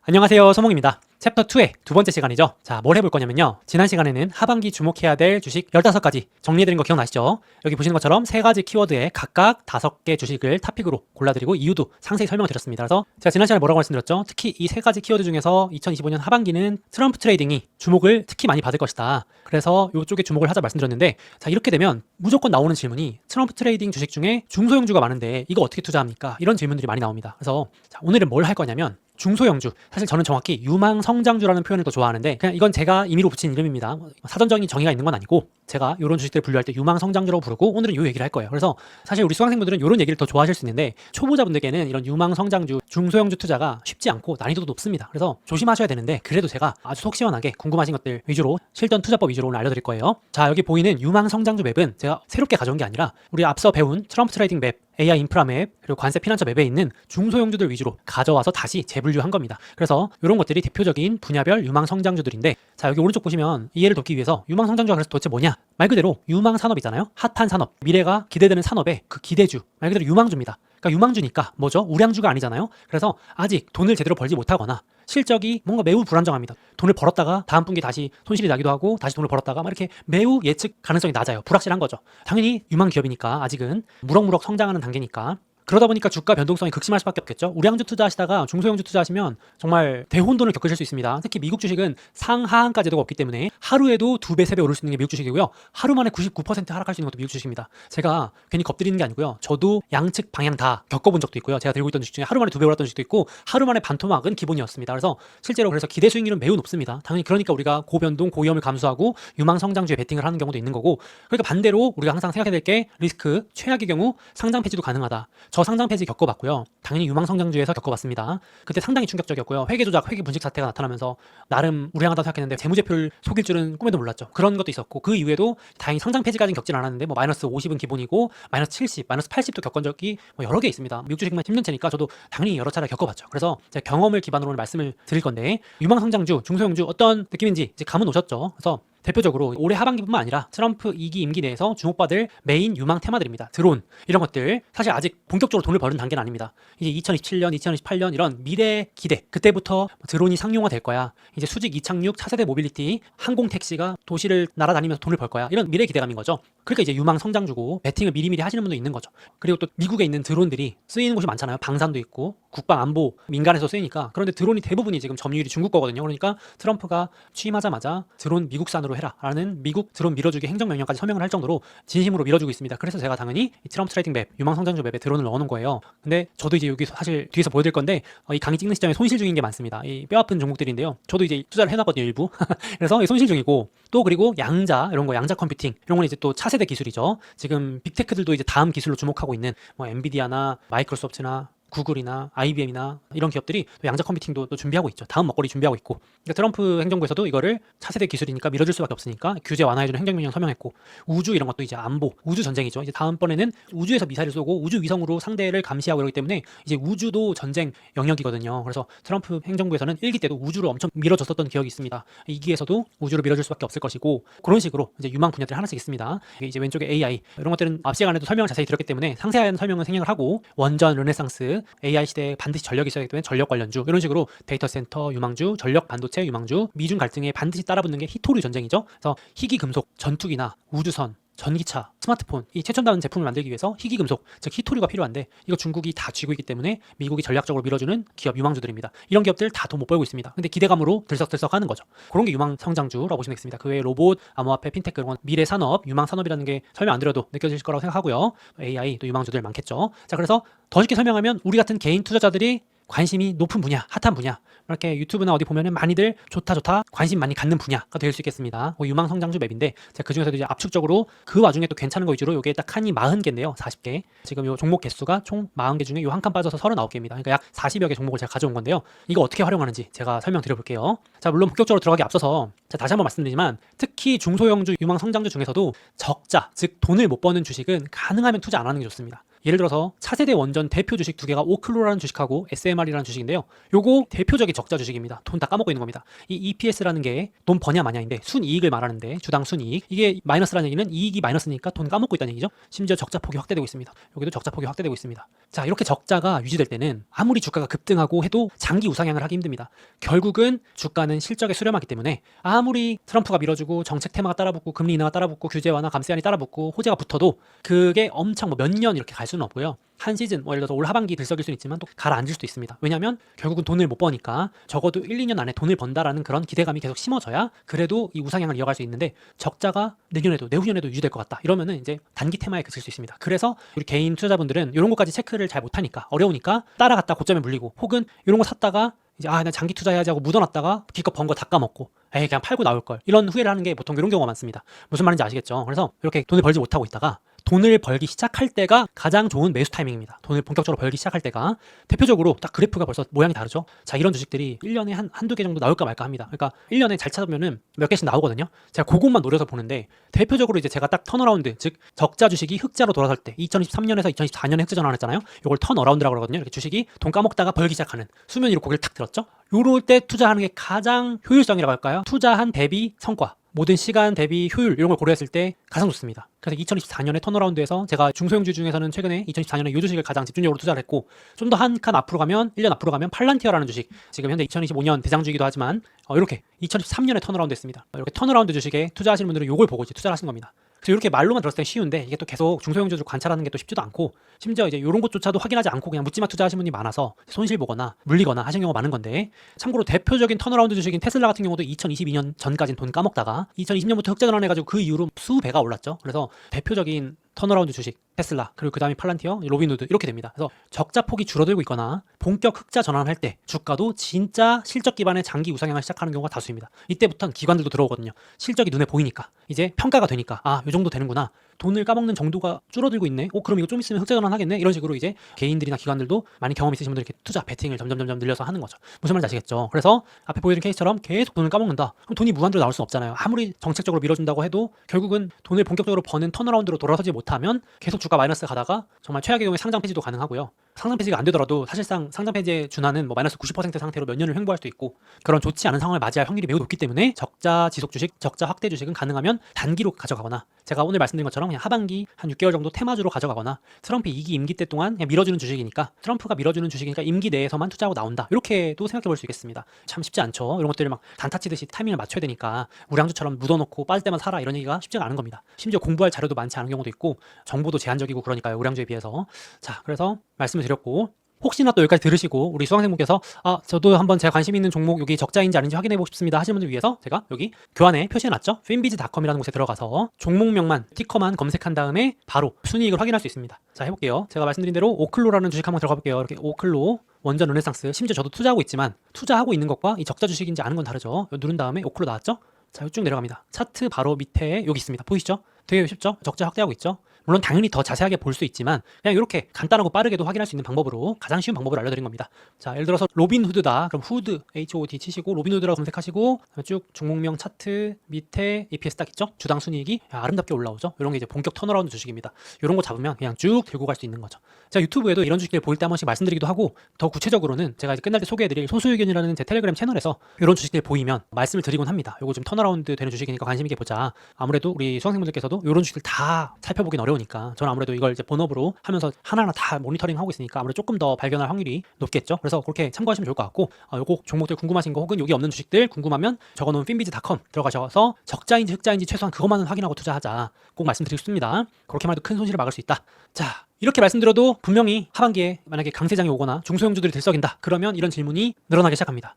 안녕하세요, 소몽입니다. 챕터 2의 두 번째 시간이죠. 자, 뭘 해볼 거냐면요. 지난 시간에는 하반기 주목해야 될 주식 15가지 정리해드린 거 기억나시죠? 여기 보시는 것처럼 3가지 키워드에 각각 5개 주식을 탑픽으로 골라드리고 이유도 상세히 설명을 드렸습니다. 그래서 제가 지난 시간에 뭐라고 말씀드렸죠? 특히 이 3가지 키워드 중에서 2025년 하반기는 트럼프 트레이딩이 주목을 특히 많이 받을 것이다. 그래서 이쪽에 주목을 하자 말씀드렸는데, 자, 이렇게 되면 무조건 나오는 질문이 트럼프 트레이딩 주식 중에 중소형주가 많은데 이거 어떻게 투자합니까? 이런 질문들이 많이 나옵니다. 그래서 자, 오늘은 뭘 할 거냐면 중소형주, 사실 저는 정확히 유망성장주라는 표현을 더 좋아하는데 그냥 이건 제가 임의로 붙인 이름입니다. 사전적인 정의가 있는 건 아니고 제가 이런 주식들을 분류할 때 유망성장주라고 부르고 오늘은 이 얘기를 할 거예요. 그래서 사실 우리 수강생분들은 이런 얘기를 더 좋아하실 수 있는데 초보자분들께는 이런 유망성장주, 중소형주 투자가 쉽지 않고 난이도도 높습니다. 그래서 조심하셔야 되는데 그래도 제가 아주 속 시원하게 궁금하신 것들 위주로 실전 투자법 위주로 오늘 알려드릴 거예요. 자, 여기 보이는 유망성장주 맵은 제가 새롭게 가져온 게 아니라 우리 앞서 배운 트럼프 트레이딩 맵, AI 인프라 맵, 그리고 관세 피난처 맵에 있는 중소형주들 위주로 가져와서 다시 재분류한 겁니다. 그래서 이런 것들이 대표적인 분야별 유망성장주들인데, 자, 여기 오른쪽 보시면 이해를 돕기 위해서 유망성장주가 그래서 도대체 뭐냐? 말 그대로 유망산업이잖아요. 핫한 산업, 미래가 기대되는 산업의 그 기대주, 말 그대로 유망주입니다. 그러니까 유망주니까 뭐죠? 우량주가 아니잖아요. 그래서 아직 돈을 제대로 벌지 못하거나 실적이 뭔가 매우 불안정합니다. 돈을 벌었다가 다음 분기 다시 손실이 나기도 하고 다시 돈을 벌었다가 막 이렇게 매우 예측 가능성이 낮아요. 불확실한 거죠. 당연히 유망 기업이니까 아직은 무럭무럭 성장하는 단계니까. 그러다 보니까 주가 변동성이 극심할 수밖에 없겠죠. 우량주 투자하시다가 중소형주 투자하시면 정말 대혼돈을 겪으실 수 있습니다. 특히 미국 주식은 상하한가 제도가 없기 때문에 하루에도 2배, 3배 오를 수 있는 게 미국 주식이고요. 하루 만에 99% 하락할 수 있는 것도 미국 주식입니다. 제가 괜히 겁드리는 게 아니고요. 저도 양측 방향 다 겪어본 적도 있고요. 제가 들고 있던 주식 중에 하루 만에 2배 올랐던 주식도 있고 하루 만에 반토막은 기본이었습니다. 그래서 실제로 그래서 기대 수익률은 매우 높습니다. 당연히 그러니까 우리가 고변동, 고위험을 감수하고 유망 성장주에 베팅을 하는 경우도 있는 거고, 그러니까 반대로 우리가 항상 생각해야 될 게 리스크, 최악의 경우 상장 폐지도 가능하다. 저 상장 폐지 겪어봤고요. 당연히 유망성장주에서 겪어봤습니다. 그때 상당히 충격적이었고요. 회계 조작, 회계 분식 사태가 나타나면서 나름 우량하다고 생각했는데 재무제표를 속일 줄은 꿈에도 몰랐죠. 그런 것도 있었고 그 이후에도 다행히 상장 폐지까지는 겪진 않았는데 뭐 마이너스 50은 기본이고 마이너스 70, 마이너스 80도 겪은 적이 뭐 여러 개 있습니다. 미국 주식만 10년 차니까 저도 당연히 여러 차례 겪어봤죠. 그래서 제가 경험을 기반으로 오늘 말씀을 드릴 건데, 유망성장주, 중소형주 어떤 느낌인지 이제 감은 오셨죠. 그래서 대표적으로 올해 하반기뿐만 아니라 트럼프 2기 임기 내에서 주목받을 메인 유망 테마들입니다. 드론, 이런 것들 사실 아직 본격적으로 돈을 버는 단계는 아닙니다. 이제 2027년, 2028년 이런 미래 기대, 그때부터 드론이 상용화 될 거야. 이제 수직 이착륙, 차세대 모빌리티, 항공 택시가 도시를 날아다니면서 돈을 벌 거야. 이런 미래 기대감인 거죠. 그러니까 이제 유망 성장주고 베팅을 미리미리 하시는 분도 있는 거죠. 그리고 또 미국에 있는 드론들이 쓰이는 곳이 많잖아요. 방산도 있고 국방 안보, 민간에서 쓰이니까. 그런데 드론이 대부분이 지금 점유율이 중국 거거든요. 그러니까 트럼프가 취임하자마자 드론 미국산으로 해라 라는 미국 드론 밀어주기 행정명령까지 서명을 할 정도로 진심으로 밀어주고 있습니다. 그래서 제가 당연히 이 트럼프 트레이딩 맵, 유망성장주 맵에 드론을 넣어놓은 거예요. 근데 저도 이제 여기 사실 뒤에서 보여드릴 건데 이 강의 찍는 시점에 손실 중인 게 많습니다. 이 뼈아픈 종목들인데요. 저도 이제 투자를 해놨거든요, 일부. 그래서 손실 중이고, 또 그리고 양자, 이런 거, 양자 컴퓨팅 이런 건 이제 또 차세대 기술이죠. 지금 빅테크들도 이제 다음 기술로 주목하고 있는 뭐 엔비디아나 마이크로소프트나 구글이나 IBM이나 이런 기업들이 또 양자 컴퓨팅도 또 준비하고 있죠. 다음 먹거리 준비하고 있고. 그러니까 트럼프 행정부에서도 이거를 차세대 기술이니까 밀어줄 수밖에 없으니까 규제 완화해주는 행정명령 서명했고, 우주 이런 것도 이제 안보, 우주 전쟁이죠. 이제 다음번에는 우주에서 미사일을 쏘고 우주 위성으로 상대를 감시하고 이러기 때문에 이제 우주도 전쟁 영역이거든요. 그래서 트럼프 행정부에서는 1기 때도 우주로 엄청 밀어줬었던 기억이 있습니다. 2기에서도 우주로 밀어줄 수밖에 없을 것이고, 그런 식으로 이제 유망 분야들이 하나씩 있습니다. 이제 왼쪽에 AI 이런 것들은 앞 시간에도 설명을 자세히 드렸기 때문에 상세한 설명은 생략을 하고, 원전, 르네상스, AI 시대에 반드시 전력이 있어야 하기 때문에 전력 관련주, 이런 식으로 데이터 센터 유망주, 전력 반도체 유망주, 미중 갈등에 반드시 따라붙는 게 히토류 전쟁이죠. 그래서 희귀 금속, 전투기나 우주선, 전기차, 스마트폰, 이 최첨단 제품을 만들기 위해서 희귀 금속, 즉 히토류가 필요한데 이거 중국이 다 쥐고 있기 때문에 미국이 전략적으로 밀어주는 기업 유망주들입니다. 이런 기업들 다 돈 못 벌고 있습니다. 근데 기대감으로 들썩들썩 하는 거죠. 그런 게 유망 성장주라고 보시면 되겠습니다. 그 외에 로봇, 암호화폐, 핀테크 이런 건 미래 산업, 유망 산업이라는 게 설명 안 드려도 느껴질 거라고 생각하고요. AI 또 유망주들 많겠죠. 자, 그래서 더 쉽게 설명하면 우리 같은 개인 투자자들이 관심이 높은 분야, 핫한 분야, 이렇게 유튜브나 어디 보면은 많이들 좋다 관심 많이 갖는 분야가 될 수 있겠습니다. 유망 성장주 맵인데 제가 그 중에서도 이제 압축적으로 그 와중에 또 괜찮은 거 위주로 요게 딱 칸이 40개인데요. 40개. 지금 요 종목 개수가 총 40개 중에 요 한 칸 빠져서 39개입니다. 그러니까 약 40여 개 종목을 제가 가져온 건데요. 이거 어떻게 활용하는지 제가 설명드려 볼게요. 자, 물론 본격적으로 들어가기 앞서서 제가 다시 한번 말씀드리지만 특히 중소형주, 유망 성장주 중에서도 적자, 즉 돈을 못 버는 주식은 가능하면 투자 안 하는 게 좋습니다. 예를 들어서 차세대 원전 대표 주식 두 개가 오클로라는 주식하고 SMR이라는 주식인데요. 요거 대표적인 적자 주식입니다. 돈 다 까먹고 있는 겁니다. 이 EPS라는 게 돈 버냐 마냐인데 순이익을 말하는데 주당 순이익. 이게 마이너스라는 얘기는 이익이 마이너스니까 돈 까먹고 있다는 얘기죠. 심지어 적자 폭이 확대되고 있습니다. 여기도 적자 폭이 확대되고 있습니다. 자, 이렇게 적자가 유지될 때는 아무리 주가가 급등하고 해도 장기 우상향을 하기 힘듭니다. 결국은 주가는 실적에 수렴하기 때문에 아무리 트럼프가 밀어주고 정책 테마가 따라붙고 금리 인하가 따라붙고 규제 완화 감세안이 따라붙고 호재가 붙어도 그게 엄청 몇 년 이렇게 갈 수는 없고요. 한 시즌, 예를 들어서 올 하반기 들썩일 수는 있지만 또 가라앉을 수도 있습니다. 왜냐하면 결국은 돈을 못 버니까 적어도 1, 2년 안에 돈을 번다라는 그런 기대감이 계속 심어져야 그래도 이 우상향을 이어갈 수 있는데 적자가 내년에도 내후년에도 유지될 것 같다. 이러면은 이제 단기 테마에 그칠 수 있습니다. 그래서 우리 개인 투자자분들은 이런 것까지 체크를 잘 못하니까 어려우니까 따라갔다 고점에 물리고 혹은 이런 거 샀다가 이제 나 장기 투자해야지 하고 묻어놨다가 기껏 번 거 다 까먹고 에이 그냥 팔고 나올 걸 이런 후회를 하는 게 보통 이런 경우가 많습니다. 무슨 말인지 아시겠죠? 그래서 이렇게 돈을 벌지 못하고 있다가 돈을 벌기 시작할 때가 가장 좋은 매수 타이밍입니다. 돈을 본격적으로 벌기 시작할 때가 대표적으로 딱 그래프가 벌써 모양이 다르죠. 자, 이런 주식들이 1년에 한두 개 정도 나올까 말까 합니다. 그러니까 1년에 잘 찾으면은 몇 개씩 나오거든요. 제가 그것만 노려서 보는데 대표적으로 이제 제가 딱 턴어라운드, 즉 적자 주식이 흑자로 돌아설 때 2023년에서 2024년에 흑자 전환했잖아요. 이걸 턴어라운드라고 그러거든요. 이렇게 주식이 돈 까먹다가 벌기 시작하는 수면 위로 고개를 탁 들었죠. 요럴 때 투자하는 게 가장 효율성이라고 할까요? 투자한 대비 성과, 모든 시간 대비 효율 이런 걸 고려했을 때 가장 좋습니다. 그래서 2024년에 턴어라운드에서 제가 중소형주 중에서는 최근에 2024년에 이 주식을 가장 집중적으로 투자를 했고 좀 더 한 칸 앞으로 가면 1년 앞으로 가면 팔란티어라는 주식, 지금 현재 2025년 대장주이기도 하지만 이렇게 2023년에 턴어라운드 했습니다. 이렇게 턴어라운드 주식에 투자하시는 분들은 이걸 보고 이제 투자를 하시는 겁니다. 그래서 이렇게 말로만 들었을 때 쉬운데 이게 또 계속 중소형주를 관찰하는 게 또 쉽지도 않고 심지어 이제 이런 것조차도 확인하지 않고 그냥 묻지마 투자하시는 분이 많아서 손실 보거나 물리거나 하신 경우가 많은 건데, 참고로 대표적인 턴어라운드 주식인 테슬라 같은 경우도 2022년 전까지는 돈 까먹다가 2020년부터 흑자 전환해가지고 그 이후로 수배가 올랐죠. 그래서 대표적인 턴어라운드 주식 테슬라, 그리고 그 다음에 팔란티어, 로빈후드 이렇게 됩니다. 그래서 적자 폭이 줄어들고 있거나 본격 흑자 전환할 때 주가도 진짜 실적 기반의 장기 우상향을 시작하는 경우가 다수입니다. 이때부터는 기관들도 들어오거든요. 실적이 눈에 보이니까 이제 평가가 되니까 이 정도 되는구나, 돈을 까먹는 정도가 줄어들고 있네, 그럼 이거 좀 있으면 흑자 전환하겠네, 이런 식으로 이제 개인들이나 기관들도 많이 경험 있으신 분들 이렇게 투자 배팅을 점점 늘려서 하는 거죠. 무슨 말인지 아시겠죠? 그래서 앞에 보여준 케이스처럼 계속 돈을 까먹는다, 그럼 돈이 무한대로 나올 수는 없잖아요. 아무리 정책적으로 밀어준다고 해도 결국은 돈을 본격적으로 버는 턴어라운드로 돌아서지 못하면 계속 주가 마이너스 가다가 정말 최악의 경우에 상장 폐지도 가능하고요. 상장 폐지가 안 되더라도 사실상 상장 폐지에 준하는 마이너스 90% 상태로 몇 년을 횡보할 수도 있고, 그런 좋지 않은 상황을 맞이할 확률이 매우 높기 때문에 적자 지속 주식, 적자 확대 주식은 가능하면 단기로 가져가거나, 제가 오늘 말씀드린 것처럼 그냥 하반기 한 6개월 정도 테마주로 가져가거나, 트럼프 2기 임기 때 동안 그냥 밀어주는 주식이니까, 트럼프가 밀어주는 주식이니까 임기 내에서만 투자하고 나온다, 이렇게도 생각해 볼 수 있겠습니다. 참 쉽지 않죠. 이런 것들을 막 단타 치듯이 타이밍을 맞춰야 되니까 우량주처럼 묻어놓고 빠질 때만 사라 이런 얘기가 쉽지가 않은 겁니다. 심지어 공부할 자료도 많지 않은 경우도 있고 정보도 제한적이고 그러니까요, 우량주에 비해서. 자, 그래서 말씀을 드렸고, 혹시나 또 여기까지 들으시고 우리 수강생분께서 저도 한번 제 관심 있는 종목 여기 적자인지 아닌지 확인해보고 싶습니다 하시는 분들 위해서 제가 여기 교환에 표시해놨죠. finbiz.com이라는 곳에 들어가서 종목명만, 티커만 검색한 다음에 바로 순이익을 확인할 수 있습니다. 자, 해볼게요. 제가 말씀드린 대로 오클로라는 주식 한번 들어가 볼게요. 이렇게 오클로, 원전 르네상스, 심지어 저도 투자하고 있지만 투자하고 있는 것과 이 적자 주식인지 아는 건 다르죠. 누른 다음에 오클로 나왔죠. 자, 쭉 내려갑니다. 차트 바로 밑에 여기 있습니다. 보이시죠? 되게 쉽죠? 적자 확대하고 있죠? 물론 당연히 더 자세하게 볼 수 있지만 그냥 이렇게 간단하고 빠르게도 확인할 수 있는 방법으로, 가장 쉬운 방법을 알려드린 겁니다. 자, 예를 들어서 로빈후드다, 그럼 후드, HOD 치시고 로빈후드라고 검색하시고 쭉 종목명 차트 밑에 EPS 딱 있죠? 주당 순이익이 아름답게 올라오죠? 이런 게 이제 본격 턴어라운드 주식입니다. 이런 거 잡으면 그냥 쭉 들고 갈 수 있는 거죠. 제가 유튜브에도 이런 주식들 보일 때 한 번씩 말씀드리기도 하고, 더 구체적으로는 제가 이제 끝날 때 소개해드릴 소수의견이라는 제 텔레그램 채널에서 이런 주식들 보이면 말씀을 드리곤 합니다. 요거 좀 턴어라운드 되는 주식이니까 관심 있게 보자. 아무래도 우리 수강생분들께서도 이런 주식들 다 살펴보긴 어려우니까 저는 아무래도 이걸 이제 본업으로 하면서 하나하나 다 모니터링 하고 있으니까 아무래도 조금 더 발견할 확률이 높겠죠. 그래서 그렇게 참고하시면 좋을 것 같고, 요거 종목들 궁금하신 거 혹은 여기 없는 주식들 궁금하면 적어놓은 finbiz.com 들어가셔서 적자인지 흑자인지 최소한 그것만은 확인하고 투자하자, 꼭 말씀드리고 싶습니다. 그렇게만 해도 큰 손실을 막을 수 있다. 자, 이렇게 말씀드려도 분명히 하반기에 만약에 강세장이 오거나 중소형주들이 들썩인다, 그러면 이런 질문이 늘어나기 시작합니다.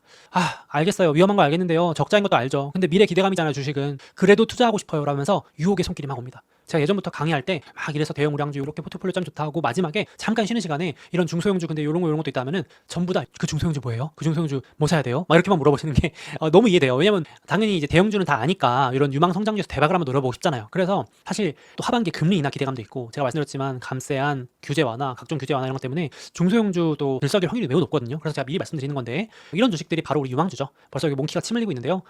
알겠어요, 위험한 거 알겠는데요, 적자인 것도 알죠, 근데 미래 기대감이잖아요 주식은, 그래도 투자하고 싶어요 라면서 유혹의 손길이 막 옵니다. 제가 예전부터 강의할 때 막 이래서 대형 우량주 이렇게 포트폴리오 참 좋다 하고, 마지막에 잠깐 쉬는 시간에 이런 중소형주 근데 이런 것도 있다면은 전부 다 그 중소형주 뭐예요? 그 중소형주 뭐 사야 돼요? 막 이렇게만 물어보시는 게 너무 이해돼요. 왜냐면 당연히 이제 대형주는 다 아니까 이런 유망 성장주에서 대박을 한번 노려보고 싶잖아요. 그래서 사실 또 하반기 금리 인하 기대감도 있고, 제가 말씀드렸지만 감세안, 규제 완화, 각종 규제 완화 이런 것 때문에 중소형주도 들썩일 확률이 매우 높거든요. 그래서 제가 미리 말씀드리는 건데, 이런 주식들이 바로 우리 유망주죠. 벌써 여기 몽키가 침 흘리고 있는데요.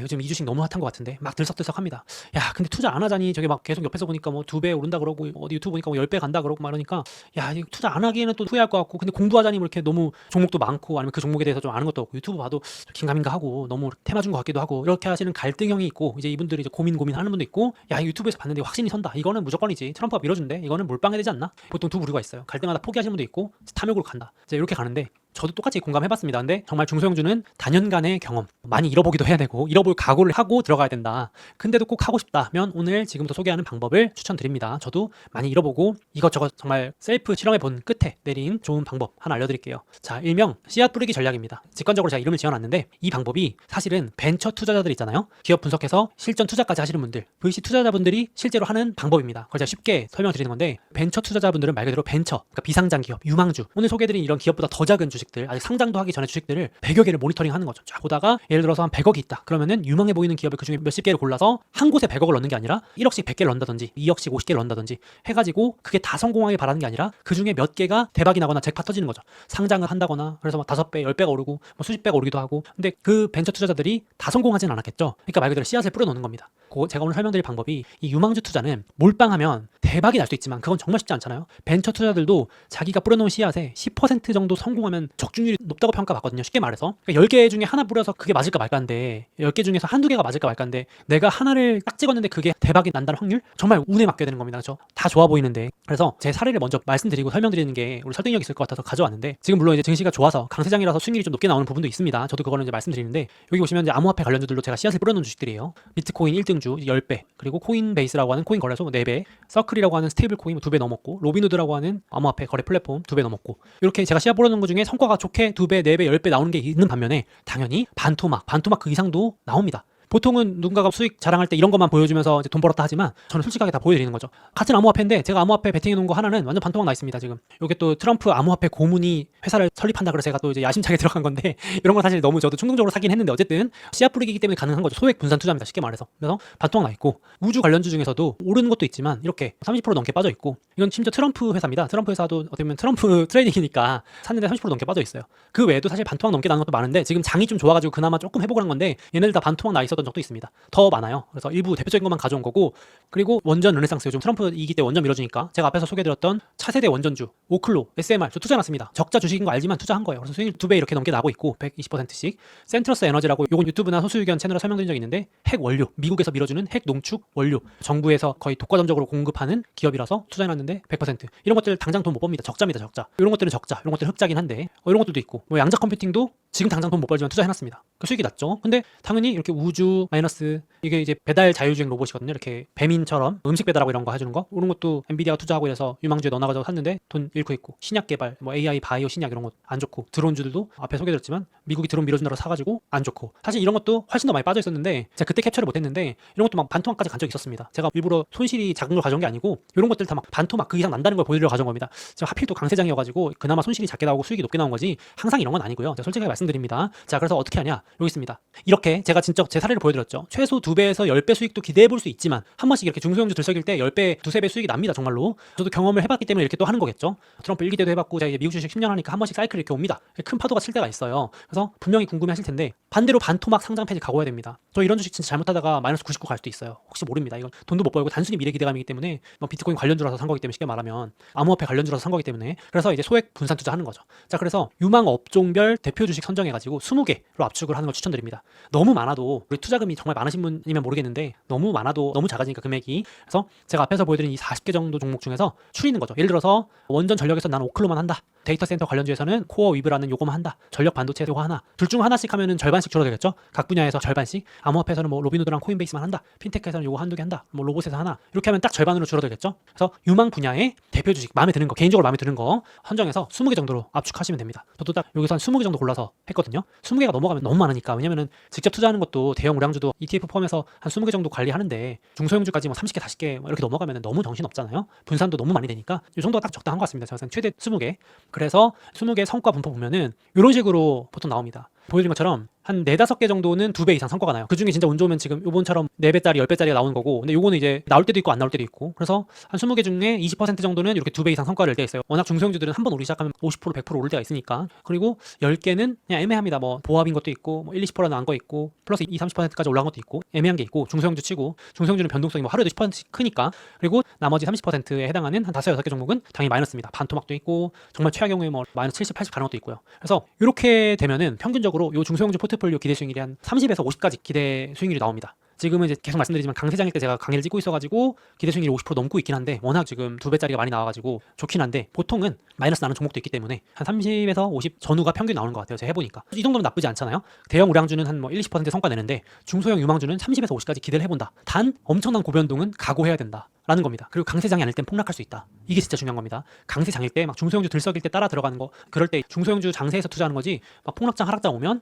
요즘 이 주식 너무 핫한 것 같은데 막 들썩들썩합니다. 야, 근데 투자 안 하자니 저게 막 계속 옆에서 가서 보니까 뭐 2배 오른다 그러고 어디 유튜브 보니까 뭐 10배 간다 그러고 막 이러니까 야, 이거 투자 안 하기에는 또 후회할 것 같고 근데 공부하자니 뭐 이렇게 너무 종목도 많고 아니면 그 종목에 대해서 좀 아는 것도 없고 유튜브 봐도 긴가민가 하고 너무 테마 준 것 같기도 하고 이렇게 하시는 갈등형이 있고 이제 이분들이 이제 고민하는 분도 있고 야, 유튜브에서 봤는데 확신이 선다. 이거는 무조건이지. 트럼프가 밀어준대. 이거는 몰빵해야 되지 않나? 보통 두 부류가 있어요. 갈등하다 포기하시는 분도 있고 탐욕으로 간다. 이제 이렇게 가는데 저도 똑같이 공감해봤습니다. 근데 정말 중소형주는 단연간의 경험, 많이 잃어보기도 해야 되고 잃어볼 각오를 하고 들어가야 된다. 근데도 꼭 하고 싶다면 오늘 지금부터 소개하는 방법을 추천드립니다. 저도 많이 잃어보고 이것저것 정말 셀프 실험해본 끝에 내린 좋은 방법 하나 알려드릴게요. 자, 일명 씨앗 뿌리기 전략입니다. 직관적으로 제가 이름을 지어놨는데 이 방법이 사실은 벤처 투자자들 있잖아요. 기업 분석해서 실전 투자까지 하시는 분들, VC 투자자분들이 실제로 하는 방법입니다. 그걸 제가 쉽게 설명드리는 건데 벤처 투자자분들은 말 그대로 벤처, 그러니까 비상장 기업, 유망주, 오늘 소개해드린 이런 기업보다 더 작은 주식 아직 상장도 하기 전에 주식들을 100여 개를 모니터링 하는 거죠. 쫙 보다가 예를 들어서 한 100억이 있다. 그러면은 유망해 보이는 기업을 그중에 몇십 개를 골라서 한 곳에 100억을 넣는 게 아니라 1억씩 100개를 넣는다든지 2억씩 50개를 넣는다든지 해가지고 그게 다 성공하길 바라는 게 아니라 그중에 몇 개가 대박이 나거나 잭팟 터지는 거죠. 상장을 한다거나 그래서 막 5배, 10배가 오르고 뭐 수십 배가 오르기도 하고 근데 그 벤처 투자자들이 다 성공하진 않았겠죠. 그러니까 말 그대로 씨앗을 뿌려놓는 겁니다. 제가 오늘 설명드릴 방법이 이 유망주 투자는 몰빵하면 대박이 날 수 있지만 그건 정말 쉽지 않잖아요. 벤처 투자들도 자기가 뿌려놓은 씨앗에 10% 정도 성공하면 적중률이 높다고 평가받거든요. 쉽게 말해서. 그러니까 10개 중에 하나 뿌려서 그게 맞을까 말까인데 10개 중에서 한두 개가 맞을까 말까인데 내가 하나를 딱 찍었는데 그게 대박이 난다는 확률? 정말 운에 맡겨야 되는 겁니다. 그렇죠? 다 좋아 보이는데. 그래서 제 사례를 먼저 말씀드리고 설명드리는 게 우리 설득력 있을 것 같아서 가져왔는데 지금 물론 이제 증시가 좋아서 강세장이라서 수익률이 좀 높게 나오는 부분도 있습니다. 저도 그거는 이제 말씀드리는데 여기 보시면 이제 암호화폐 관련주들로 제가 씨앗을 뿌려놓은 주식들이에요. 비트코인 1등주 10배, 그리고 코인베이스라고 하는 코인 거래소 4배, 서클이라고 하는 스테이블 코인 2배 넘었고, 로빈후드라고 하는 암호화폐 거래 플랫폼 2배 넘었고, 이렇게 제가 씨앗 뿌려놓은 것 중에 성과가 좋게 2배, 4배, 10배 나오는 게 있는 반면에 당연히 반토막 그 이상도 나옵니다. 보통은 누군가가 수익 자랑할 때 이런 것만 보여주면서 이제 돈 벌었다 하지만 저는 솔직하게 다 보여드리는 거죠. 같은 암호화폐인데 제가 암호화폐 베팅해 놓은 거 하나는 완전 반토막 나 있습니다. 지금 이게 또 트럼프 암호화폐 고문이 회사를 설립한다 그래서 제가 또 이제 야심차게 들어간 건데 이런 건 사실 너무 저도 충동적으로 사긴 했는데 어쨌든 씨앗 뿌리기이기 때문에 가능한 거죠. 소액 분산 투자입니다. 쉽게 말해서. 그래서 반토막 나 있고 우주 관련주 중에서도 오르는 것도 있지만 이렇게 30% 넘게 빠져 있고 이건 심지어 트럼프 회사입니다. 트럼프 회사도 어떻게 보면 트럼프 트레이딩이니까 샀는데 30% 넘게 빠져 있어요. 그 외에도 사실 반토막 넘게 나는 것도 많은데 지금 장이 좀 좋아가지고 그나마 조금 회복을 한 건데 얘네들 다 반토막 나 있었던 적도 있습니다. 더 많아요. 그래서 일부 대표적인 것만 가져온 거고 그리고 원전 르네상스 요즘 트럼프 이기 때 원전 밀어주니까 제가 앞에서 소개해드렸던 차세대 원전주 오클로, SMR 저 투자해놨습니다. 적자 주식인 거 알지만 투자한 거예요. 그래서 수익률 2배 이렇게 넘게 나고 있고 120%씩 센트러스 에너지라고 요건 유튜브나 소수의견 채널에 설명드린 적이 있는데 핵 원료, 미국에서 밀어주는 핵 농축 원료 정부에서 거의 독과점적으로 공급하는 기업이라서 투자해놨는데 100% 이런 것들 당장 돈 못 법니다. 적자입니다. 적자. 이런 것들은 적자, 이런 것들은 흑자긴 한데 이런 것들도 있고 뭐 양자 컴퓨팅도 지금 당장 돈 못 벌지만 투자해놨습니다. 그 수익이 났죠. 근데 당연히 이렇게 우주 마이너스 이게 이제 배달 자율주행 로봇이거든요. 이렇게 배민처럼 음식 배달하고 이런 거 해주는 거 이런 것도 엔비디아가 투자하고 이래서 유망주에 넣어놔가지고 샀는데 돈 잃고 있고 신약 개발 뭐 AI 바이오 신약 이런 거 안 좋고 드론주들도 앞에 소개드렸지만 미국이 드론 밀어준다고 사가지고 안 좋고 사실 이런 것도 훨씬 더 많이 빠져 있었는데 제가 그때 캡처를 못했는데 이런 것도 막 반토막까지 간 적이 있었습니다. 제가 일부러 손실이 작은 걸 가져온 게 아니고 이런 것들 다 막 반토막 그 이상 난다는 걸 보여드리려 가져온 겁니다. 제가 하필 또 강세장이어가지고 그나마 손실이 작게 나오고 수익이 높게 나온 거지 항상 이런 건 아니고요. 제가 솔직하게 말씀드립니다. 자, 그래서 어떻게 하냐 여기 있습니다. 이렇게 제가 진짜 제 사례를 보여드렸죠. 최소 2배에서 10배 수익도 기대해 볼 수 있지만 한 번씩 이렇게 중소형주 들썩일 때 10배, 2~3배 수익이 납니다. 정말로. 저도 경험을 해봤기 때문에 이렇게 또 하는 거겠죠. 트럼프 1기 때도 해봤고 제가 이제 미국 주식 10년 하니까 한 번씩 사이클이 이렇게 옵니다. 큰 파도가 칠 때가 있어요. 그래서 분명히 궁금해 하실 텐데 반대로 반토막 상장 폐지 각오해야 됩니다. 저 이런 주식 진짜 잘못하다가 마이너스 99 갈 수도 있어요. 혹시 모릅니다. 이건 돈도 못 벌고 단순히 미래 기대감이기 때문에 뭐 비트코인 관련주라서 산 거기 때문에 쉽게 말하면 암호화폐 관련주라서 산 거기 때문에 그래서 이제 소액 분산 투자하는 거죠. 자, 그래서 유망 업종별 대표 주식 선정해가지고 20개로 압축을 하는 걸 추천드립니다. 너무 많아도 우리 투자금이 정말 많으신 분이면 모르겠는데 너무 많아도 너무 작아지니까 금액이 그래서 제가 앞에서 보여드린 이 40개 정도 종목 중에서 추리는 거죠. 예를 들어서 원전 전력에서 나는 오클로만 한다. 데이터 센터 관련주에서는 코어 위브라는 요거만 한다. 전력 반도체 요거 하나. 둘 중 하나씩 하면은 절반씩 줄어들겠죠. 각 분야에서 절반씩. 암호화폐에서는 뭐 로빈후드랑 코인베이스만 한다. 핀테크에서는 요거 한두 개 한다. 뭐 로봇에서 하나. 이렇게 하면 딱 절반으로 줄어들겠죠. 그래서 유망 분야의 대표 주식 마음에 드는 거, 개인적으로 마음에 드는 거 선정해서 20개 정도로 압축하시면 됩니다. 저도 딱 여기서 한 20개 정도 골라서 했거든요. 20개가 넘어가면 너무 많으니까. 왜냐면은 직접 투자하는 것도 대형 우량주도 ETF 포함해서 한 20개 정도 관리하는데 중소형주까지 뭐 30개, 40개 뭐 이렇게 넘어가면 너무 정신없잖아요. 분산도 너무 많이 되니까 이 정도가 딱 적당한 것 같습니다. 저는 최대 20개. 그래서 20개 성과 분포 보면은 이런 식으로 보통 나옵니다. 보여드린 것처럼 한 4-5개 정도는 2배 이상 성과가 나요. 그중에 진짜 운 좋으면 지금 요번처럼 4배짜리 10배짜리가 나오는 거고, 근데 요거는 이제 나올 때도 있고 안 나올 때도 있고, 그래서 한 20개 중에 20% 정도는 이렇게 2배 이상 성과를 낼 때 있어요. 워낙 중소형주들은 한 번 오르기 시작하면 50% 100% 오를 때가 있으니까. 그리고 10개는 그냥 애매합니다. 뭐 보합인 것도 있고 뭐 1-20% 나온 거 있고 플러스 20-30%까지 올라간 것도 있고 애매한 게 있고, 중소형주 치고 중소형주는 변동성이 뭐 하루에도 10%씩 크니까. 그리고 나머지 30%에 해당하는 한 5-6개 종목은 당연히 마이너스입니다. 반토막도 있고 정말 최악 경우에 뭐 마이너스 70, 80 가는 것도 있고요. 그래서 이렇게 되면은 평균적으로 요 중소형주 포트폴리오 기대 수익률이 한 30에서 50까지 기대 수익률이 나옵니다. 지금은 이제 계속 말씀드리지만 강세장일 때 제가 강의를 찍고 있어가지고 기대 수익률이 50% 넘고 있긴 한데, 워낙 지금 2배짜리가 많이 나와가지고 좋긴 한데 보통은 마이너스 나는 종목도 있기 때문에 한 30에서 50 전후가 평균 나오는 것 같아요. 제가 해보니까 이 정도면 나쁘지 않잖아요. 대형 우량주는 한 뭐 1-20% 성과 내는데 중소형 유망주는 30에서 50까지 기대를 해본다. 단 엄청난 고변동은 각오해야 된다 라는 겁니다. 그리고 강세장이 아닐 땐 폭락할 수 있다. 이게 진짜 중요한 겁니다. 강세장일 때 막 중소형주 들썩일 때 따라 들어가는 거, 그럴 때 중소형주 장세에서 투자하는 거지, 막 폭락장 하락장 오면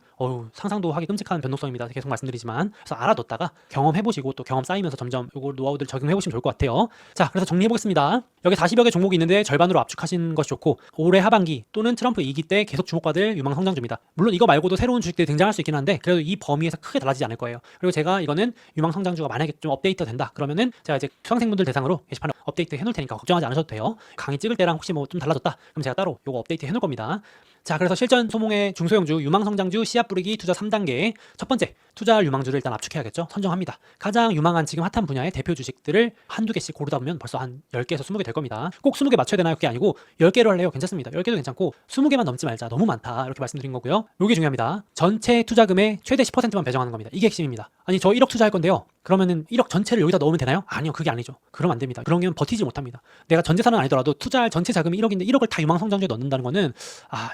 상상도 하기 끔찍한 변동성입니다. 계속 말씀드리지만, 그래서 알아뒀다가 경험해보시고 또 경험 쌓이면서 점점 요거 노하우들 적용해보시면 좋을 것 같아요. 자, 그래서 정리해보겠습니다. 여기 40여 개 종목이 있는데 절반으로 압축하신 것이 좋고, 올해 하반기 또는 트럼프 2기 때 계속 주목받을 유망 성장주입니다. 물론 이거 말고도 새로운 주식들이 등장할 수 있긴 한데 그래도 이 범위에서 크게 달라지지 않을 거예요. 그리고 제가 이거는 유망 성장주가 만약에 좀 업데이트 된다 그러면은 제가 이제 수강생분들 대상으로 게시판에 업데이트 해놓을 테니까 걱정하지 않으셔도 돼요. 강의 찍을 때랑 혹시 뭐 좀 달라졌다 그럼 제가 따로 요거 업데이트 해놓을 겁니다. 자, 그래서 실전 소몽의 중소형주 유망성장주 씨앗 뿌리기 투자 3단계 첫 번째, 투자할 유망주를 일단 압축해야겠죠. 선정합니다. 가장 유망한 지금 핫한 분야의 대표 주식들을 한두 개씩 고르다 보면 벌써 한 10개에서 20개 될 겁니다. 꼭 20개 맞춰야 되나요? 그게 아니고 10개로 할래요? 괜찮습니다. 10개도 괜찮고 20개만 넘지 말자. 너무 많다. 이렇게 말씀드린 거고요. 이게 중요합니다. 전체 투자금의 최대 10%만 배정하는 겁니다. 이게 핵심입니다. 아니, 저 1억 투자할 건데요. 그러면은 1억 전체를 여기다 넣으면 되나요? 아니요, 그게 아니죠. 그러면 안 됩니다. 그러면 버티지 못합니다. 내가 전 재산은 아니더라도 투자할 전체 자금이 1억인데 1억을 다 유망성장주에 넣는다는 거는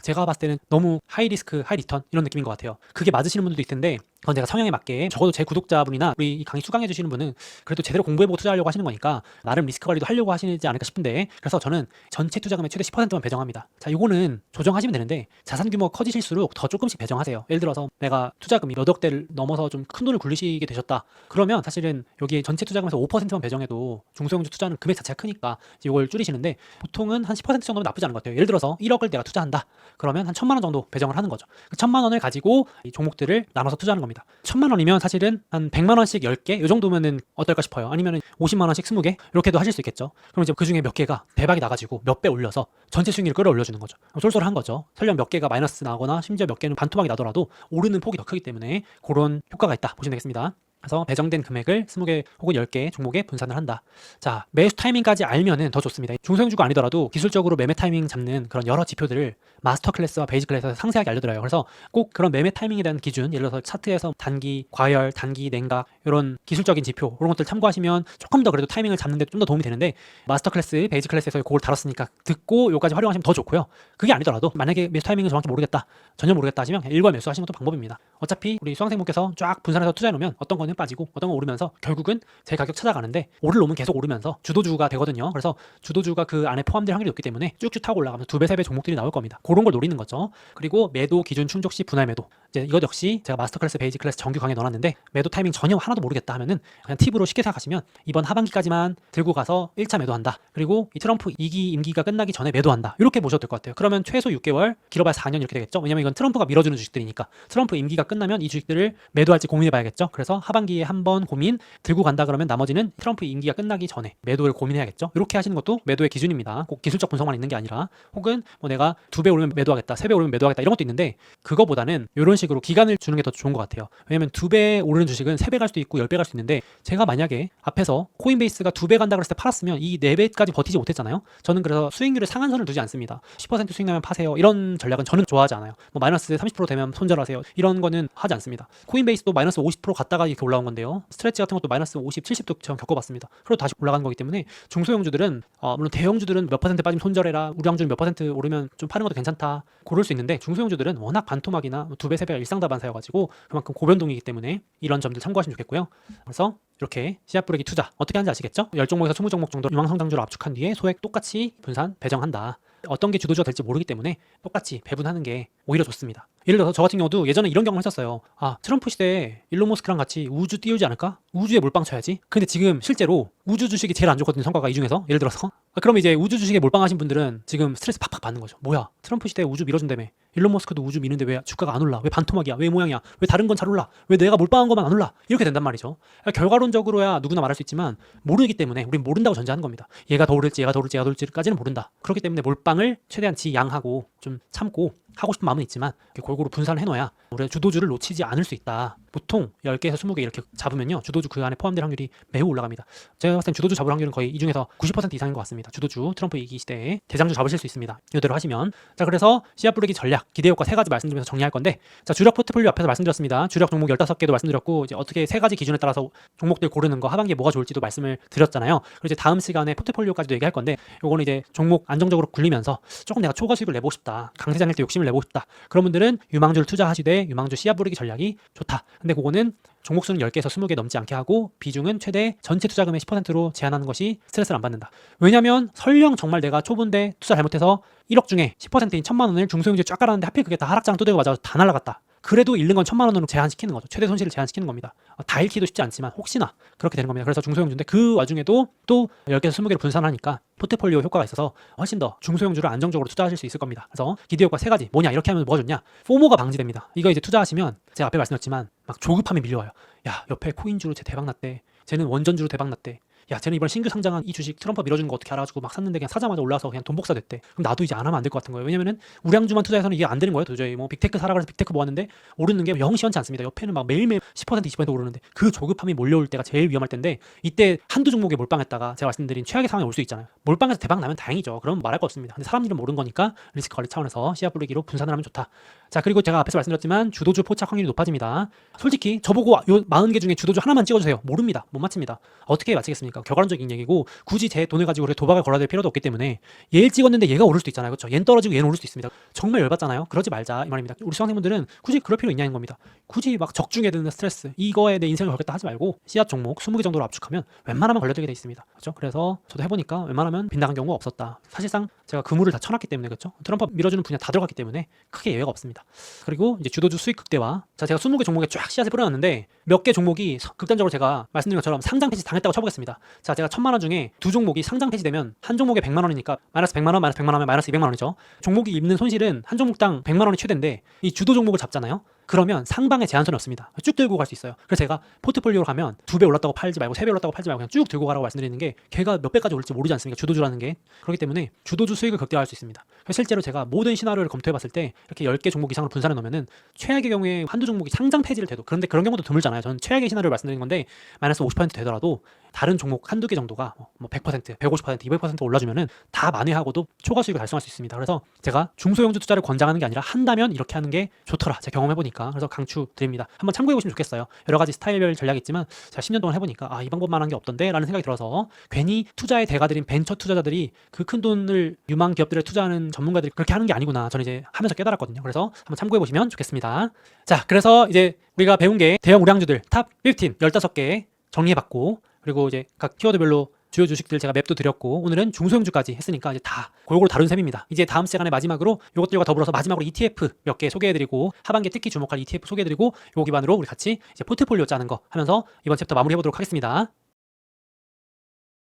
제가 봤을 때는 너무 하이 리스크 하이 리턴 이런 느낌인 것 같아요. 그게 맞으시는 분들도 있을 텐데 그건 제가 성향에 맞게, 적어도 제 구독자분이나 우리 이 강의 수강해 주시는 분은 그래도 제대로 공부해보고 투자하려고 하시는 거니까 나름 리스크 관리도 하려고 하시지 않을까 싶은데, 그래서 저는 전체 투자금의 최대 10%만 배정합니다. 자, 이거는 조정하시면 되는데 자산 규모가 커지실수록 더 조금씩 배정하세요. 예를 들어서 내가 투자금이 몇 억대를 넘어서 좀 큰 돈을 굴리시게 되셨다 그러면 사실은 여기 전체 투자금에서 5%만 배정해도 중소형주 투자는 금액 자체가 크니까 이걸 줄이시는데, 보통은 한 10% 정도면 나쁘지 않은 것 같아요. 예를 들어서 1억을 내가 투자한다 그러면 한 1,000만 원 정도 배정을 하는 거죠. 그 1,000만 원을 가지고 이 종목들을 나눠서 투자하는 겁니다. 1,000만 원이면 사실은 한 100만 원씩 10개 이 정도면은 어떨까 싶어요. 아니면 50만 원씩 20개 이렇게도 하실 수 있겠죠. 그럼 이제 그 중에 몇 개가 대박이 나가지고 몇 배 올려서 전체 수익률을 끌어올려주는 거죠. 쏠쏠한 거죠. 설령 몇 개가 마이너스 나거나 심지어 몇 개는 반토막이 나더라도 오르는 폭이 더 크기 때문에 그런 효과가 있다 보시면 되겠습니다. 그래서 배정된 금액을 20개 혹은 10개 종목에 분산을 한다. 자, 매수 타이밍까지 알면은 더 좋습니다. 중소형주가 아니더라도 기술적으로 매매 타이밍 잡는 그런 여러 지표들을 마스터 클래스와 베이직 클래스에서 상세하게 알려드려요. 그래서 꼭 그런 매매 타이밍에 대한 기준, 예를 들어서 차트에서 단기 과열, 단기 냉각 이런 기술적인 지표 이런 것들 참고하시면 조금 더 그래도 타이밍을 잡는 데 좀 더 도움이 되는데, 마스터 클래스, 베이직 클래스에서 그걸 다뤘으니까 듣고 요까지 활용하시면 더 좋고요. 그게 아니더라도 만약에 매수 타이밍을 정확히 모르겠다, 전혀 모르겠다 하시면 일괄 매수하시는 것도 방법입니다. 어차피 우리 수강생분께서 쫙 분산해서 투자해 놓으면 어떤 거는 빠지고 어떤 건 오르면서 결국은 제 가격 찾아가는데, 오를 놈은 계속 오르면서 주도주가 되거든요. 그래서 주도주가 그 안에 포함될 확률이 높기 때문에 쭉쭉 타고 올라가면서 2배, 3배 종목들이 나올 겁니다. 그런 걸 노리는 거죠. 그리고 매도 기준 충족 시 분할 매도, 이제 이것 역시 제가 마스터 클래스, 베이직 클래스 정규 강의에 넣어놨는데, 매도 타이밍 전혀 하나도 모르겠다 하면은 그냥 팁으로 쉽게 생각하시면 이번 하반기까지만 들고 가서 1차 매도한다. 그리고 이 트럼프 2기 임기가 끝나기 전에 매도한다. 이렇게 보셔도 될 것 같아요. 그러면 최소 6개월, 길어봐야 4년 이렇게 되겠죠. 왜냐면 이건 트럼프가 밀어주는 주식들이니까 트럼프 임기가 끝나면 이 주식들을 매도할지 고민해봐야겠죠. 그래서 하반기에 한번 고민, 들고 간다 그러면 나머지는 트럼프 임기가 끝나기 전에 매도를 고민해야겠죠. 이렇게 하시는 것도 매도의 기준입니다. 꼭 기술적 분석만 있는 게 아니라, 혹은 뭐 내가 2배 오르면 매도하겠다, 3배 오르면 매도하겠다 이런 것도 있는데, 그거보다는 이런 식으로 기간을 주는 게 더 좋은 것 같아요. 왜냐면 2배 오르는 주식은 3배 갈 수도 있고 10배 갈 수도 있는데, 제가 만약에 앞에서 코인베이스가 2배 간다 그랬을 때 팔았으면 이 4배까지 버티지 못했잖아요. 저는 그래서 수익률에 상한선을 두지 않습니다. 10% 수익 나면 파세요, 이런 전략은 저는 좋아하지 않아요. 뭐 마이너스 30% 되면 손절하세요, 이런 거는 하지 않습니다. 코인베이스도 마이너스 50% 갔다가 이렇게 올라온 건데요. 스트레치 같은 것도 마이너스 50, 70도 처럼 겪어봤습니다. 그리고 다시 올라가는 거기 때문에 중소형주들은 물론 대형주들은 몇 퍼센트 빠지면 손절해라, 우량주는 몇 퍼센트 오르면 좀 파는 것도 괜찮다 고를 수 있는데, 중소형주들은 워낙 반토막이나 2배, 3배가 일상다반사여가지고 그만큼 고변동이기 때문에 이런 점들 참고하시면 좋겠고요. 그래서 이렇게 씨앗 뿌리기 투자 어떻게 하는지 아시겠죠? 10종목에서 20종목 정도 유망성장주를 압축한 뒤에 소액 똑같이 분산 배정한다. 어떤 게 주도주가 될지 모르기 때문에 똑같이 배분하는 게 오히려 좋습니다. 예를 들어서 저 같은 경우도 예전에 이런 경험을 했었어요. 트럼프 시대에 일론 머스크랑 같이 우주 띄우지 않을까? 우주에 몰빵 쳐야지. 근데 지금 실제로 우주 주식이 제일 안 좋거든요, 성과가. 이 중에서 예를 들어서 그럼 이제 우주 주식에 몰빵하신 분들은 지금 스트레스 팍팍 받는 거죠. 뭐야, 트럼프 시대에 우주 밀어준다며, 일론 머스크도 우주 미는데 왜 주가가 안 올라? 왜 반토막이야? 왜 모양이야? 왜 다른 건 잘 올라? 왜 내가 몰빵한 것만 안 올라? 이렇게 된단 말이죠. 결과론적으로야 누구나 말할 수 있지만 모르기 때문에 우린 모른다고 전제하는 겁니다. 얘가 더 오를지 얘가 더 오를지 얘가 더 오를지까지는 모른다. 그렇기 때문에 몰빵을 최대한 지양하고 좀 참고 하고 싶은 마음은 있지만 골고루 분산을 해놔야 우리가 주도주를 놓치지 않을 수 있다. 보통 10개에서 20개 이렇게 잡으면요, 주도주 그 안에 포함될 확률이 매우 올라갑니다. 제가 봤을 땐 주도주 잡을 확률은 거의 이 중에서 90% 이상인 것 같습니다. 주도주, 트럼프 이기 시대에 대장주 잡으실 수 있습니다. 이대로 하시면. 자, 그래서 씨앗 뿌리기 전략, 기대효과 3가지 말씀드리면서 정리할 건데, 자, 주력 포트폴리오 앞에서 말씀드렸습니다. 주력 종목 15개도 말씀드렸고, 이제 어떻게 3가지 기준에 따라서 종목들 고르는 거, 하반기에 뭐가 좋을지도 말씀을 드렸잖아요. 그리고 이제 다음 시간에 포트폴리오까지도 얘기할 건데, 요거는 이제 종목 안정적으로 굴리면서 조금 내가 초과 수익을 내보고 싶다, 강세장일 때 욕심을 내보고 싶다, 그런 분들은 유망주를 투자하시되 유망주 씨앗 뿌리기 전략이 좋다. 근데 그거는 종목 수는 10개에서 20개 넘지 않게 하고 비중은 최대 전체 투자금의 10%로 제한하는 것이 스트레스를 안 받는다. 왜냐면 설령 정말 내가 초보인데 투자 잘못해서 1억 중에 10%인 1,000만 원을 중소형주에 쫙 깔았는데 하필 그게 다 하락장 두들겨 맞아서 다 날아갔다. 그래도 잃는 건 1,000만 원으로 제한시키는 거죠. 최대 손실을 제한시키는 겁니다. 다 잃기도 쉽지 않지만 혹시나 그렇게 되는 겁니다. 그래서 중소형주인데 그 와중에도 또 10개에서 20개를 분산하니까 포트폴리오 효과가 있어서 훨씬 더 중소형주를 안정적으로 투자하실 수 있을 겁니다. 그래서 기대효과 3가지 뭐냐, 이렇게 하면 뭐가 좋냐, 포모가 방지됩니다. 이거 이제 투자하시면 제가 앞에 말씀드렸지만 막 조급함이 밀려와요. 야, 옆에 코인주로 쟤 대박 났대, 쟤는 원전주로 대박 났대, 야, 쟤는 이번 신규 상장한 이 주식 트럼프 밀어주는 거 어떻게 알아가지고 막 샀는데 그냥 사자마자 올라서 그냥 돈 복사 됐대. 그럼 나도 이제 안 하면 안 될 것 같은 거예요. 왜냐면은 우량주만 투자해서는 이게 안 되는 거예요. 도저히 뭐 빅테크 사라 그래서 빅테크 모았는데 오르는 게 영 시원치 않습니다. 옆에는 막 매일매일 10% 20% 오르는데 그 조급함이 몰려올 때가 제일 위험할 텐데, 이때 한두 종목에 몰빵했다가 제가 말씀드린 최악의 상황이 올 수 있잖아요. 몰빵해서 대박 나면 다행이죠. 그럼 말할 거 없습니다. 근데 사람 일은 모르는 거니까 리스크 관리 차원에서 씨앗 뿌리기로 분산을 하면 좋다. 자, 그리고 제가 앞에서 말씀드렸지만 주도주 포착 확률이 높아집니다. 솔직히 저보고 요 40개 중에 주도주 하나만 찍어주세요. 모릅니다. 못 맞춥니다. 어떻게 맞히겠습니까? 결과론적인 얘기고 굳이 제 돈을 가지고 도박을 걸어야 될 필요도 없기 때문에 얘를 찍었는데 얘가 오를 수도 있잖아요. 그렇죠? 얘는 떨어지고 얘는 오를 수도 있습니다. 정말 열받잖아요. 그러지 말자 이 말입니다. 우리 수강생분들은 굳이 그럴 필요 있냐는 겁니다. 굳이 막 적중에 드는 스트레스, 이거에 내 인생을 걸겠다 하지 말고 씨앗 종목 20개 정도로 압축하면 웬만하면 걸려들게 돼 있습니다. 그렇죠? 그래서 저도 해보니까 웬만하면 빗나간 경우가 없었다. 사실상 제가 그물을 다 쳐놨기 때문에, 그렇죠? 트럼프 밀어주는 분야 다 들어갔기 때문에 크게 예외가 없습니다. 그리고 이제 주도주 수익 극대화. 자, 제가 20개 종목에 쫙 씨앗을 뿌려놨는데 몇 개 종목이 극단적으로 제가 말씀드린 것처럼 상장 폐지 당했다고 쳐보겠습니다. 자, 제가 1,000만 원 중에 두 종목이 상장 폐지되면 한 종목에 100만 원이니까 마이너스 100만 원, 마이너스 100만 원이면 마이너스 200만 원이죠. 종목이 입는 손실은 한 종목당 100만 원이 최대인데 이 주도 종목을 잡잖아요. 그러면 상방에 제한선이 없습니다. 쭉 들고 갈 수 있어요. 그래서 제가 포트폴리오로 가면 2배 올랐다고 팔지 말고 3배 올랐다고 팔지 말고 그냥 쭉 들고 가라고 말씀드리는 게, 걔가 몇 배까지 올지 모르지 않습니까? 주도주라는 게. 그렇기 때문에 주도주 수익을 극대화할 수 있습니다. 실제로 제가 모든 시나리오를 검토해봤을 때 이렇게 10개 종목 이상으로 분산해 놓으면은 최악의 경우에 한두 종목이 상장 폐지를 돼도, 그런데 그런 경우도 드물잖아요. 저는 최악의 시나리오를 말씀드리는 건데 마이너스 50% 되더라도 다른 종목 한두 개 정도가 뭐 100%, 150%, 200% 올라주면은 다 만회하고도 초과 수익을 달성할 수 있습니다. 그래서 제가 중소형주 투자를 권장하는 게 아니라 한다면 이렇게 하는 게 좋더라, 제가 경험해보니까. 그래서 강추 드립니다. 한번 참고해보시면 좋겠어요. 여러 가지 스타일별 전략이 있지만 제가 10년 동안 해보니까 이 방법만 한 게 없던데 라는 생각이 들어서, 괜히 투자의 대가들인 벤처 투자자들이 그 큰 돈을 유망 기업들에 투자하는 전문가들이 그렇게 하는 게 아니구나, 저는 이제 하면서 깨달았거든요. 그래서 한번 참고해보시면 좋겠습니다. 자, 그래서 이제 우리가 배운 게 대형 우량주들 탑 15, 15개 정리해봤고, 그리고 이제 각 키워드별로 주요 주식들 제가 맵도 드렸고, 오늘은 중소형주까지 했으니까 이제 다 골고루 다룬 셈입니다. 이제 다음 시간에 마지막으로 이것들과 더불어서 마지막으로 ETF 몇 개 소개해드리고, 하반기에 특히 주목할 ETF 소개해드리고, 요 기반으로 우리 같이 이제 포트폴리오 짜는 거 하면서 이번 챕터 마무리해보도록 하겠습니다.